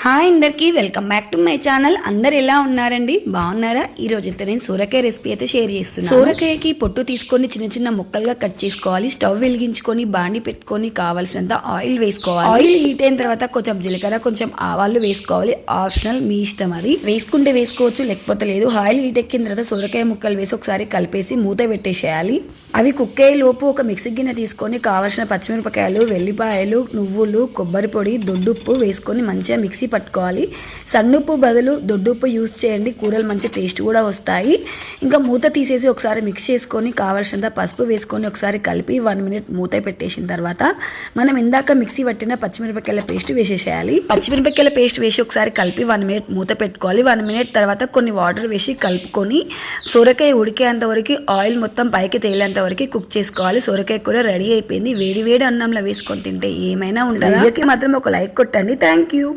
Hi అందరికీ welcome back to my channel. అందరు ఎలా ఉన్నారండి? బాగున్నారా? ఈ రోజు అయితే నేను సోరకాయ రెసిపీ అయితే షేర్ చేస్తున్నాను. సోరకాయకి పొట్టు తీసుకొని చిన్న చిన్న ముక్కలుగా కట్ చేసుకోవాలి. స్టవ్ వెలిగించుకొని బాండి పెట్టుకొని కావాల్సినంత ఆయిల్ వేసుకోవాలి. ఆయిల్ హీట్ అయిన తర్వాత కొంచెం జీలకర్ర కొంచెం ఆవాలు వేసుకోవాలి. ఆప్షనల్, మీ ఇష్టం, అది వేసుకుంటే వేసుకోవచ్చు లేకపోతే లేదు. ఆయిల్ హీట్ ఎక్కిన తర్వాత సోరకాయ ముక్కలు వేసి ఒకసారి కలిపేసి మూత పెట్టేసేయాలి. అవి కుక్ అయ్యే లోపు ఒక మిక్సీ గిన్నె తీసుకొని కావాల్సిన పచ్చిమిరపకాయలు, వెల్లిపాయలు, నువ్వులు, కొబ్బరి పొడి, దొడ్డుప్పు వేసుకొని మంచిగా మిక్సీ పట్టుకోవాలి. సన్నుప్పు బదులు దొడ్డుప్పు యూజ్ చేయండి, కూరలు మంచి టేస్ట్ కూడా వస్తాయి. ఇంకా మూత తీసేసి ఒకసారి మిక్స్ చేసుకొని కావాల్సినంత పసుపు వేసుకొని ఒకసారి కలిపి 1 minute మూత పెట్టేసిన తర్వాత మనం ఇందాక మిక్సీ పట్టిన పచ్చిమిరపకాయల పేస్ట్ వేసేసేయాలి. పచ్చిమిరపకాయల పేస్ట్ వేసి ఒకసారి కలిపి 1 minute మూత పెట్టుకోవాలి. 1 minute తర్వాత కొన్ని వాటర్ వేసి కలుపుకొని సొరకాయ ఉడికేంత వరకు ఆయిల్ మొత్తం పైకి తేలేంత వరకు కుక్ చేసుకోవాలి. సొరకాయ కూర రెడీ అయిపోయింది. వేడి వేడి అన్నంలో వేసుకొని తింటే ఏమైనా ఉండాలి. మాత్రం ఒక లైక్ కొట్టండి. Thank you.